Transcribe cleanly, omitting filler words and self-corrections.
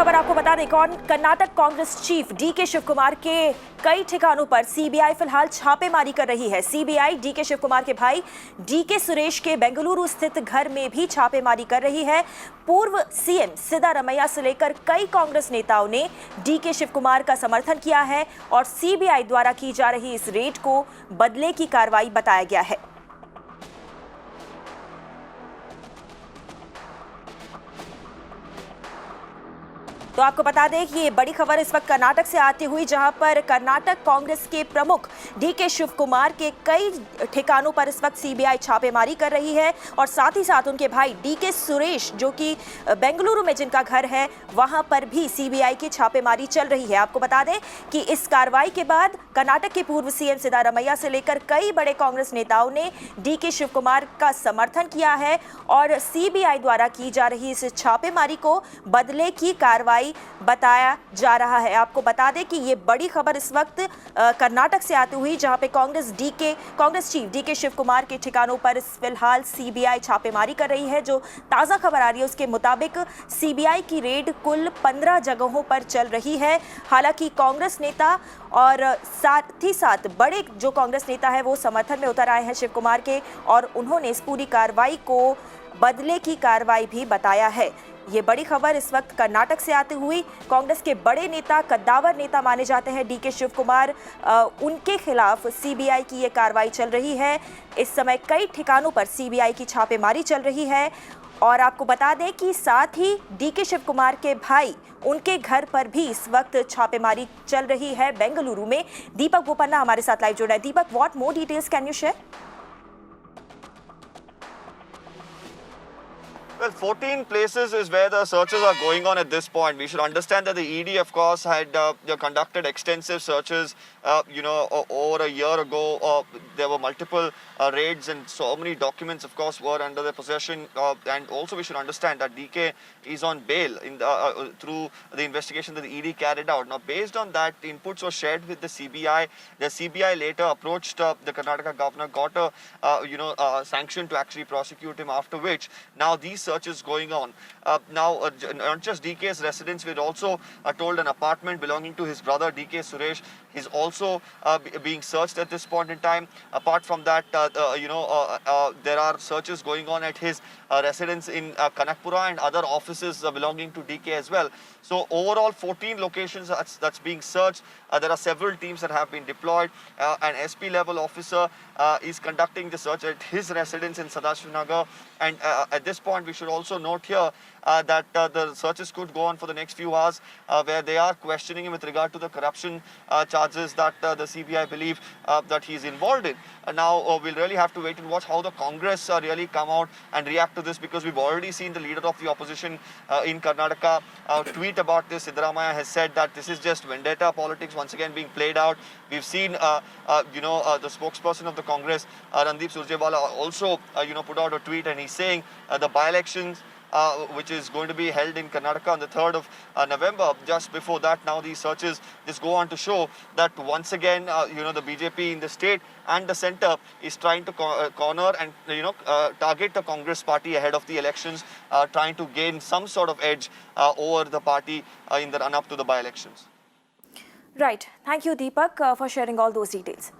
खबर आपको बता दें, कर्नाटक कांग्रेस चीफ डीके शिव कुमार के कई ठिकानों पर सीबीआई फिलहाल छापेमारी कर रही है। सीबीआई डीके शिव कुमार के भाई डीके सुरेश के बेंगलुरु स्थित घर में भी छापेमारी कर रही है। पूर्व सीएम सिद्धारमैया से लेकर कई कांग्रेस नेताओं ने डीके शिव कुमार का समर्थन किया है और सीबीआई द्वारा की जा रही इस रेड को बदले की कार्रवाई बताया गया है। तो आपको बता दें कि ये बड़ी खबर इस वक्त कर्नाटक से आती हुई, जहां पर कर्नाटक कांग्रेस के प्रमुख डीके शिव कुमार के कई ठिकानों पर इस वक्त सीबीआई छापेमारी कर रही है और साथ ही साथ उनके भाई डीके सुरेश, जो कि बेंगलुरु में जिनका घर है, वहां पर भी सीबीआई की छापेमारी चल रही है। आपको बता दें कि इस कार्रवाई के बाद कर्नाटक के पूर्व सीएम सिद्धारमैया से लेकर कई बड़े कांग्रेस नेताओं ने डीके शिव कुमार का समर्थन किया है और सीबीआई द्वारा की जा रही इस छापेमारी को बदले की कार्रवाई बताया जा रहा है। आपको बता दें कि ये बड़ी खबर इस वक्त कर्नाटक से आती हुई, जहां पे कांग्रेस चीफ डीके शिव कुमार के ठिकानों पर फिलहाल सीबीआई छापेमारी कर रही है। जो ताजा खबर आ रही है उसके मुताबिक सीबीआई की रेड कुल 15 जगहों पर चल रही है। हालांकि कांग्रेस नेता और साथ ही साथ बड़े जो कांग्रेस नेता है वो समर्थन में उतर आए हैं शिव कुमार के, और उन्होंने इस पूरी कार्रवाई को बदले की कार्रवाई भी बताया है। ये बड़ी खबर इस वक्त कर्नाटक से आती हुई, कांग्रेस के बड़े नेता, कद्दावर नेता माने जाते हैं डीके शिव कुमार, उनके खिलाफ सीबीआई की ये कार्रवाई चल रही है। इस समय कई ठिकानों पर सीबीआई की छापेमारी चल रही है और आपको बता दें कि साथ ही डीके शिव कुमार के भाई, उनके घर पर भी इस वक्त छापेमारी चल रही है बेंगलुरु में। दीपक बोपन्ना हमारे साथ लाइव जुड़ा है। Deepak, what more details can you share? Well, 14 places is where the searches are going on at this point. We should understand that the ED, of course, had conducted extensive searches, over a year ago. There were multiple raids and so many documents, of course, were under their possession. And also we should understand that DK is on bail through the investigation that the ED carried out. Now, based on that, inputs were shared with the CBI. The CBI later approached the Karnataka governor, got a sanction to actually prosecute him, after which now these searches going on. Not just DK's residence, we're also told an apartment belonging to his brother DK Suresh is also being searched at this point in time. Apart from that, there are searches going on at his residence in Kanakpura and other offices belonging to DK as well. So overall 14 locations that's being searched. There are several teams that have been deployed. An SP level officer is conducting the search at his residence in Sadashivnagar, and at this point we should also note here that the searches could go on for the next few hours, where they are questioning him with regard to the corruption charges that the CBI believe that he is involved in. Now we'll really have to wait and watch how the Congress really come out and react to this, because we've already seen the leader of the opposition in Karnataka tweet about this. Siddaramaiah has said that this is just vendetta politics once again being played out. We've seen the spokesperson of the Congress, Randeep Surjewala, also put out a tweet, and he's saying the by-elections which is going to be held in Karnataka on the 3rd of November. Just before that, now these searches just go on to show that once again, the BJP in the state and the centre is trying to corner and target the Congress party ahead of the elections, trying to gain some sort of edge over the party in the run-up to the by-elections. Right. Thank you, Deepak, for sharing all those details.